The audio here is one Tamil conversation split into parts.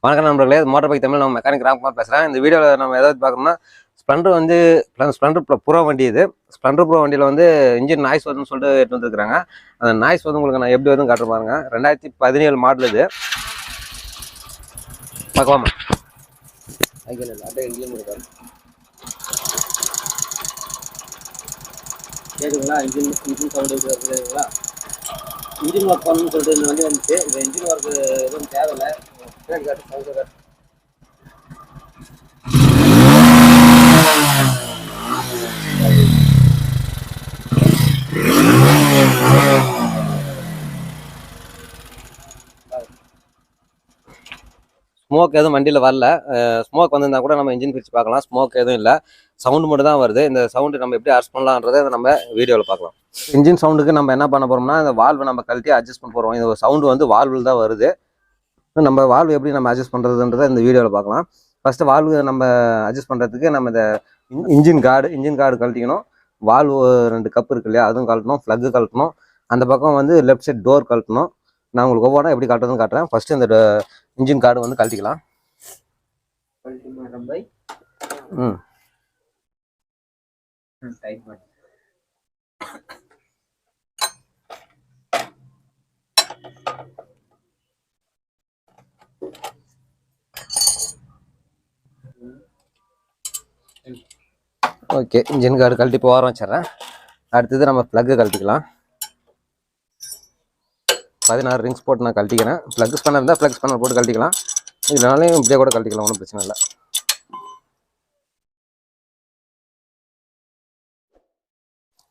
வணக்கம் நண்பர்களே, MotorBike Tamil நம்ம மெக்கானிக் ராம்குமார் பேசுகிறேன். இந்த வீடியோவில் நம்ம எதாவது பார்க்கணும்னா ஸ்ப்ளெண்டர் ப்ரோ வண்டி. இது ஸ்ப்ளெண்டர் ப்ரோ வண்டியில் வந்து இன்ஜின் நாய்ஸ் வருதுன்னு சொல்லிட்டு எடுத்து வந்துருக்காங்க. அந்த நாய்ஸ் வந்து உங்களுக்கு நான் எப்படி வருதுன்னு காட்டுற பாருங்க. 2017 மாடல் இது. பார்க்கலாமா? அப்படியே இன்ஜின் இருக்காரு கேட்குங்களா? இன்ஜின் சவுண்டு இருக்குங்களா? இன்ஜின் ஒர்க் பண்ணணும்னு சொல்லிட்டு இந்த வண்டி வந்துச்சு. இந்த இன்ஜின் ஒர்க் எதுவும் தேவையில்லை. சவுண்டு ஸ்மோக் எதுவும் வண்டியில் வரல. ஸ்மோக் வந்திருந்தா கூட நம்ம இன்ஜின் பிரித்து பார்க்கலாம். ஸ்மோக் எதுவும் இல்லை, சவுண்டு மட்டும் தான் வருது. இந்த சவுண்டு நம்ம எப்படி அரெஸ்ட் பண்ணலான்றதை நம்ம வீடியோவில் பார்க்கலாம். இன்ஜின் சவுண்டுக்கு நம்ம என்ன பண்ண போகிறோம்னா, இந்த வால்வை நம்ம கழட்டி அட்ஜஸ்ட் பண்ண போகிறோம். இந்த சவுண்டு வந்து வால்வில் தான் வருது. நம்ம வால்வு எப்படி நம்ம அட்ஜஸ்ட் பண்ணுறதுன்றதை இந்த வீடியோவில் பார்க்கலாம். ஃபஸ்ட்டு வால்வு நம்ம அட்ஜஸ்ட் பண்ணுறதுக்கு நம்ம இந்த இன்ஜின் கார்டு கழட்டிக்கணும். வால்வு 2 கப் இருக்கு இல்லையா, அதுவும் கழட்டணும். ஃப்ளக்கு கழட்டணும். அந்த பக்கம் வந்து லெஃப்ட் சைட் டோர் கழட்டணும். நான் உங்களுக்கு ஒவ்வொன்றா எப்படி கழட்டுறதுன்னு காட்டுறேன். ஃபஸ்ட்டு இந்த இன்ஜின் கார்டு வந்து கழட்டிக்கலாம். ஓகே, இன்ஜின் கார்டு கழட்டி இப்போ ஓரம் வச்சிடறேன். அடுத்தது நம்ம ப்ளக்கு கழட்டிக்கலாம். 16 ரிங்ஸ் போட்டு நான் கழட்டிக்கிறேன். ப்ளக் ஸ்பேனர் இருந்தால் ப்ளக் ஸ்பேனர் போட்டு கழட்டிக்கலாம். இதனாலையும் இப்படியே கூட கழட்டிக்கலாம், ஒன்றும் பிரச்சனை இல்லை.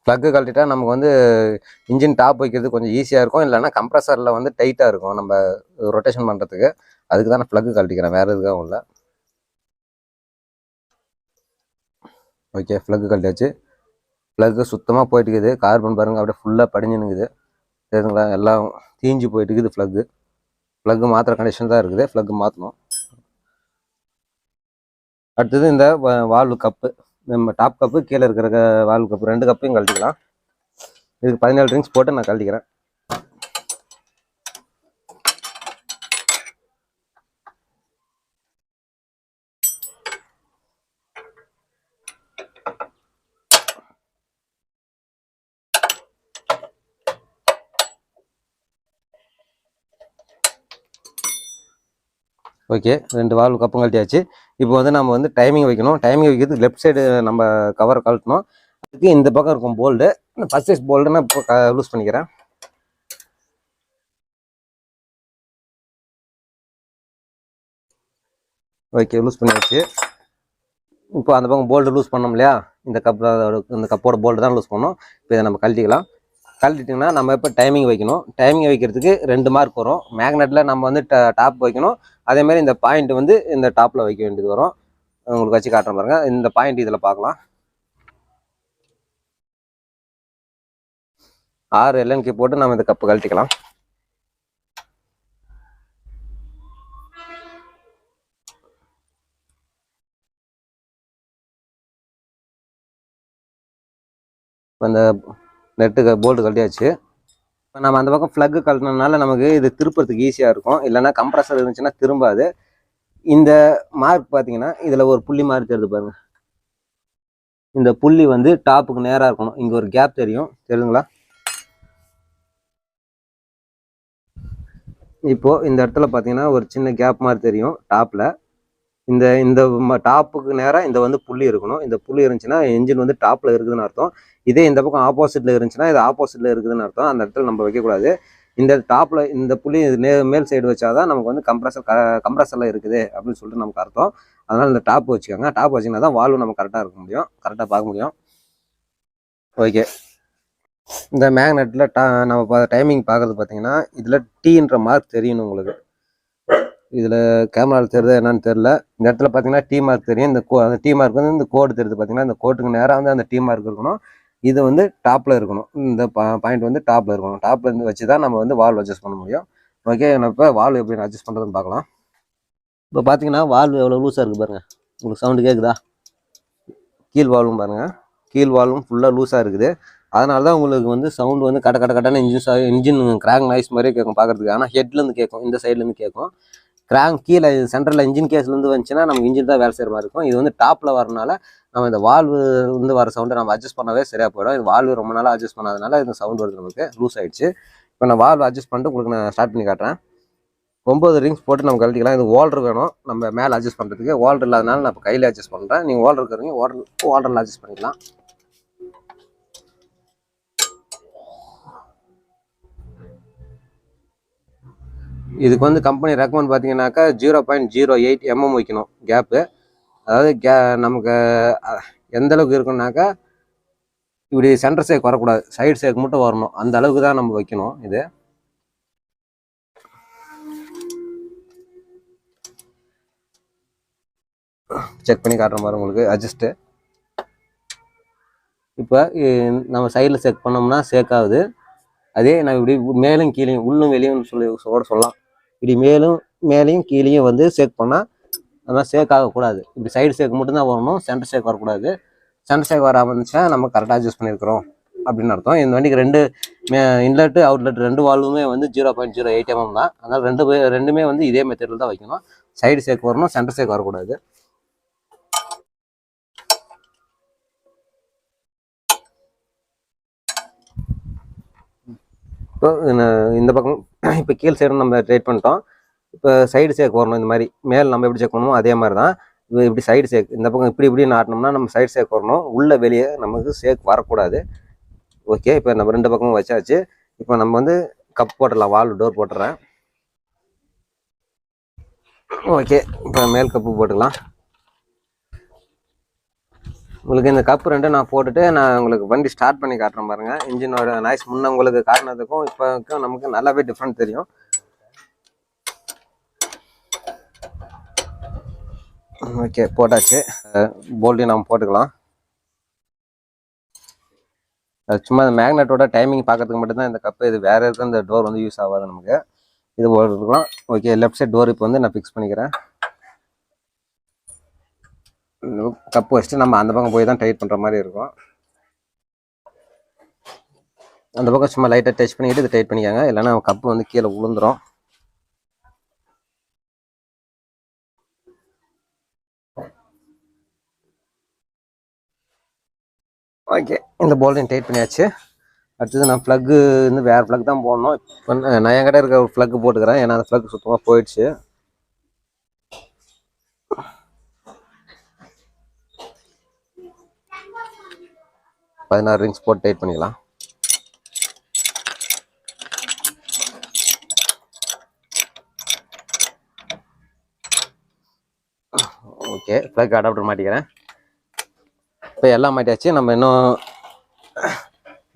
ப்ளக்கு கழட்டிட்டா நமக்கு வந்து இன்ஜின் டாப் வைக்கிறது கொஞ்சம் ஈஸியாக இருக்கும். இல்லைன்னா கம்ப்ரஸரில் வந்து டைட்டாக இருக்கும் நம்ம ரொட்டேஷன் பண்ணுறதுக்கு. அதுக்கு தான் நான் ப்ளக்கு கழட்டிக்கிறேன், வேறு எதுக்காகவும் இல்லை. Okay, plug கழட்டியாச்சு. ப்ளக்கு சுத்தமாக போயிட்டு இருக்குது. கார்பன் பாருங்கள், அப்படியே ஃபுல்லாக படிஞ்சுனுக்குது. சரிங்களா? எல்லாம் தீஞ்சு போயிட்டு இருக்குது. ப்ளக்கு மாத்திர கண்டிஷன் தான் இருக்குது. ப்ளக்கு மாற்றணும். அடுத்தது இந்த வால்வு கப்பு, நம்ம டாப் கப்பு, கீழே இருக்கிற வால்வு கப்பு 2 கப்பையும் கழட்டிக்கலாம். இதுக்கு 17 ரிங்ஸ் போட்டு நான் கழட்டிக்கிறேன். Okay, 2 valve கப்பும் கழட்டியாச்சு. இப்போ வந்து நம்ம வந்து டைமிங் வைக்கணும். டைமிங் வைக்கிறதுக்கு லெஃப்ட் சைடு நம்ம கவரை கழட்டணும். அதுக்கு இந்த பக்கம் இருக்கும் போல்டு, ஃபர்ஸ்ட் சைஸ் போல்டு நான் இப்போ லூஸ் பண்ணிக்கிறேன். ஓகே, லூஸ் பண்ணியாச்சு. இப்போ அந்த பக்கம் போல்டு லூஸ் பண்ணோம் இல்லையா, இந்த கப்போட போல்டு தான் லூஸ் பண்ணோம். இப்போ இதை நம்ம கழட்டிக்கலாம். கழட்டிட்டிங்கன்னா நம்ம இப்போ டைமிங் வைக்கணும். டைமிங் வைக்கிறதுக்கு 2 மார்க் வரும். மேக்னெட்டில் நம்ம வந்து டாப் வைக்கணும். அதேமாதிரி இந்த பாயிண்ட் வந்து இந்த டாப்பில் வைக்க வேண்டியது வரும். உங்களுக்கு வச்சு காட்டுறேன் பாருங்க. இந்த பாயிண்ட் இதில் பார்க்கலாம். 6 எல்என்கே போட்டு நம்ம இந்த கப்பு கழட்டிக்கலாம். இப்போ இந்த நெட்டுக்கு போல்டு கழட்டியாச்சு. இப்போ நம்ம அந்த பக்கம் ஃப்ளக்கு கழட்டினதுனால நமக்கு இது திருப்பறதுக்கு ஈஸியாக இருக்கும். இல்லைன்னா கம்ப்ரஸர் இருந்துச்சுன்னா திரும்பாது. இந்த மார்க் பார்த்தீங்கன்னா இதில் ஒரு புள்ளி மார்க் தெரியுது பாருங்க. இந்த புள்ளி வந்து டாப்புக்கு நேராக இருக்கணும். இங்கே ஒரு கேப் தெரியுங்களா? இப்போது இந்த இடத்துல பார்த்தீங்கன்னா ஒரு சின்ன கேப் மாதிரி தெரியும் டாப்பில். இந்த டாப்புக்கு நேராக இந்த வந்து புள்ளி இருக்கணும். இந்த புள்ளி இருந்துச்சுன்னா என்ஜின் வந்து டாப்பில் இருக்குதுன்னு அர்த்தம். இதே இந்த பக்கம் ஆப்போசிட்டில் இருந்துச்சுன்னா இது ஆப்போசிட்டில் இருக்குதுன்னு அர்த்தம். அந்த இடத்துல நம்ம வைக்கக்கூடாது. இந்த டாப்பில் இந்த புள்ளி மேல் சைடு வச்சாதான் நமக்கு வந்து கம்ப்ரஸரில் இருக்குது அப்படின்னு சொல்லிட்டு நமக்கு அர்த்தம். அதனால் இந்த டாப் வச்சுக்கோங்க. டாப் வச்சிங்கன்னா தான் வால்வு நம்ம கரெக்டாக இருக்க முடியும், கரெக்டாக பார்க்க முடியும். ஓகே, இந்த மேக்னெட்டில் நம்ம டைமிங் பார்க்குறது பார்த்தீங்கன்னா இதில் டீன்ற மார்க் தெரியணும் உங்களுக்கு. இதில் கேமராவில் தெரியுது என்னன்னு தெரில. இந்த இடத்துல பார்த்தீங்கன்னா டீ மார்க் தெரியும். அந்த டீ மார்க் வந்து இந்த கோடு தெரியுது பார்த்தீங்கன்னா, இந்த கோட்டுக்கு நேராக வந்து அந்த டீ மார்க் இருக்கணும். இது வந்து டாப்பில் இருக்கணும். இந்த பாயிண்ட் வந்து டாப்பில் இருக்கணும். டாப்பில் இருந்து வச்சு தான் நம்ம வந்து வால்வு அட்ஜஸ்ட் பண்ண முடியும். ஓகே, நம்ம இப்போ வால்வு எப்படி அட்ஜஸ்ட் பண்ணுறதுன்னு பார்க்கலாம். இப்போ பார்த்தீங்கன்னா வால்வு எவ்வளோ லூஸாக இருக்குது பாருங்கள். உங்களுக்கு சவுண்டு கேட்குதா? கீழ் வால்வும் பாருங்கள், கீழ் வால்வும் ஃபுல்லாக லூஸாக இருக்குது. அதனால தான் உங்களுக்கு வந்து சவுண்டு வந்து கட்டான இன்ஜின் கிராக் நாய்ஸ் மாதிரியே கேட்கும் பார்க்குறதுக்கு. ஆனால் ஹெட்லேருந்து கேட்கும், இந்த சைட்லேருந்து கேட்கும். கிராங்க் கீழே சென்டரில் இன்ஜின் கேஸ்லேருந்து வந்துச்சுன்னா நமக்கு இன்ஜின் தான் வேலை செய்கிற மாதிரி இருக்கும். இது வந்து டாப்பில் வரனால நம்ம இந்த வால்வு வந்து வர சவுண்டை நம்ம அட்ஜஸ்ட் பண்ணவே சரியாக போயிடும். இது வால்வு ரொம்ப நாளாக அட்ஜஸ்ட் பண்ணாதனால இந்த சவுண்ட் வருது, நமக்கு லூஸ் ஆகிடுச்சு. இப்போ நான் வால்வு அட்ஜஸ்ட் பண்ணிட்டு உங்களுக்கு நான் ஸ்டார்ட் பண்ணி காட்டுறேன். 9 ரிங்ஸ் போட்டு நம்ம கழட்டிக்கலாம். இது ஓல்டர் வேணும் நம்ம மேலே அட்ஜஸ்ட் பண்ணுறதுக்கு. ஓல்டர் இல்லாதனால நான் இப்போ கையில் அட்ஜஸ்ட் பண்ணுறேன். நீங்கள் ஓல்டர் இருக்கிறீங்க ஓல்டரில் அட்ஜஸ்ட் பண்ணிக்கலாம். இதுக்கு வந்து கம்பெனி ரெக்கமெண்ட் பார்த்தீங்கன்னாக்கா 0.08 mm வைக்கணும் கேப்பு. அதாவது நமக்கு எந்த அளவுக்கு இருக்குன்னாக்கா இப்படி சென்டர் சேக் வரக்கூடாது, சைடு சேக் மட்டும் வரணும். அந்த அளவுக்கு தான் நம்ம வைக்கணும். இது செக் பண்ணி காட்டுற மாதிரி உங்களுக்கு அட்ஜஸ்ட்டு. இப்போ நம்ம சைடில் செக் பண்ணோம்னா சேக் ஆகுது. அதே நான் இப்படி மேலும் கீழேயும் உள்ளும் வெளியும் சொல்லலாம். இப்படி மேலையும் கீழேயும் வந்து சேக் பண்ணால் அது மாதிரி சேக் ஆகக்கூடாது. இப்படி சைடு சேக் மட்டும்தான் வரணும், சென்டர் சேக் வரக்கூடாது. சென்டர் சேக் வராமல் இருந்துச்சுன்னா நம்ம கரெக்டாக அட்ஜஸ்ட் பண்ணியிருக்கிறோம் அப்படின்னு அர்த்தம். இந்த வண்டிக்கு இன்லெட்டு அவுட்லெட் 2 வால்வுமே வந்து 0.08 mm தான். அதனால் ரெண்டுமே வந்து இதே மெத்தடில் தான் வைக்கணும். சைடு சேக் வரணும், சென்டர் சேக் வரக்கூடாது. இப்போ இந்த பக்கம் இப்போ கீழ் சைடு நம்ம டைட் பண்ணிட்டோம். இப்போ சைடு சேக் வரணும். இந்த மாதிரி மேல் நம்ம எப்படி செக் பண்ணுமோ அதே மாதிரி தான் இப்படி சைடு சேக் இந்த பக்கம் இப்படி நாட்டினோம்னா நம்ம சைடு சேக் வரணும். உள்ள வெளியே நமக்கு சேக் வரக்கூடாது. ஓகே, இப்போ நம்ம 2 பக்கமும் வச்சாச்சு. இப்போ நம்ம வந்து கப் போட்டுடலாம். வால்வு டோர் போட்டுறேன். ஓகே, இப்போ மேல் கப்பு போட்டுக்கலாம். உங்களுக்கு இந்த கப்பு 2 நான் போட்டுட்டு நான் உங்களுக்கு வண்டி ஸ்டார்ட் பண்ணி காட்டுறேன் பாருங்க. இன்ஜினோட நாய்ஸ் முன்ன உங்களுக்கு காட்டினதுக்கும் இப்போ நமக்கு நல்லாவே டிஃப்ரெண்ட் தெரியும். ஓகே, போட்டாச்சு. போல்ட்டையும் நம்ம போட்டுக்கலாம். சும்மா இந்த மேக்னெட்டோட டைமிங் பார்க்கறதுக்கு மட்டும்தான் இந்த கப்பு. இது வேற இருக்க இந்த டோர் வந்து யூஸ் ஆகாது நமக்கு. இது போட்டுக்கலாம். ஓகே, லெஃப்ட் சைட் டோர் இப்போ வந்து நான் ஃபிக்ஸ் பண்ணிக்கிறேன். கப்பு வச்சுட்டு நம்ம அந்த பக்கம் போய் தான் டைட் பண்ணுற மாதிரி இருக்கும். அந்த பக்கம் சும்மா லைட்டாக டச் பண்ணிக்கிட்டு இது டைட் பண்ணிக்காங்க, இல்லைன்னா கப்பு வந்து கீழே விழுந்துடும். ஓகே, இந்த போல்டையும் டைட் பண்ணியாச்சு. அடுத்தது நான் ப்ளக்கு வந்து வேறு ப்ளக் தான் போடணும். இப்போ நான் என்கிட்ட இருக்க ஒரு ப்ளக்கு போட்டுக்கிறேன், ஏன்னா அந்த ப்ளக் சுத்தமாக போயிடுச்சு. பதினாறு ரிங்ஸ் போட்டு டைட் பண்ணிக்கலாம். ஓகே, ப்ளக் அடாப்டர் மாட்டிக்கிறேன். இப்போ எல்லாம் மாட்டியாச்சு. நம்ம இன்னும்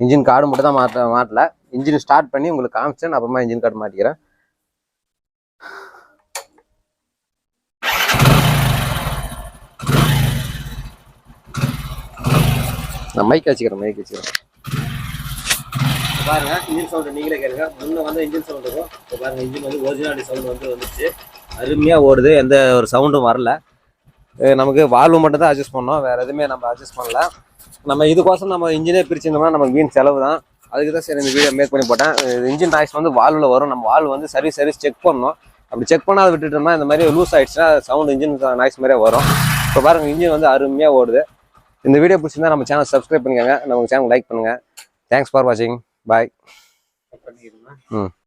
இன்ஜின் கார்டு மட்டும் தான் மாட்டல. இன்ஜின் ஸ்டார்ட் பண்ணி உங்களுக்கு காமிச்சேன், அப்புறமா இன்ஜின் கார்டு மாட்டிக்கிறேன். நான் மைக் வச்சுக்கிறேன். பாருங்க, இன்ஜின் சவுண்டு நீங்களே கேளுங்க. முன்ன வந்து இன்ஜின் சவுண்ட் இருக்கும். இப்போ பாருங்க, இன்ஜின் வந்து ஒரிஜினாலிட்டி சவுண்ட் வந்துச்சு. அருமையாக ஓடுது, எந்த ஒரு சவுண்டும் வரல. நமக்கு வால்வு மட்டும் தான் அட்ஜஸ்ட் பண்ணோம், வேறு எதுவுமே நம்ம அட்ஜஸ்ட் பண்ணல. நம்ம இதுக்கோசம் நம்ம இன்ஜினே பிரிச்சிருந்தோம்னா நமக்கு வீண் செலவு தான். அதுக்கு தான் சரி இந்த வீடியோ மேக் பண்ணி போட்டேன். இன்ஜின் நாய்ஸ் வந்து வால்வில் வரும். நம்ம வால்வு வந்து சர்வீஸ் செக் பண்ணணும். அப்படி செக் பண்ணாத விட்டுட்டோம்னா இந்த மாதிரி லூஸ் ஆகிடுச்சுன்னா சவுண்ட் இன்ஜின் நாய்ஸ் மாதிரியே வரும். இப்போ பாருங்கள், இன்ஜின் வந்து அருமையாக ஓடுது. இந்த வீடியோ பிடிச்சிருந்தா நம்ம சேனல் சப்ஸ்கிரைப் பண்ணிக்கோங்க, நம்ம சேனல் லைக் பண்ணுங்கள். தேங்க்ஸ் ஃபார் வாட்சிங். பாய்.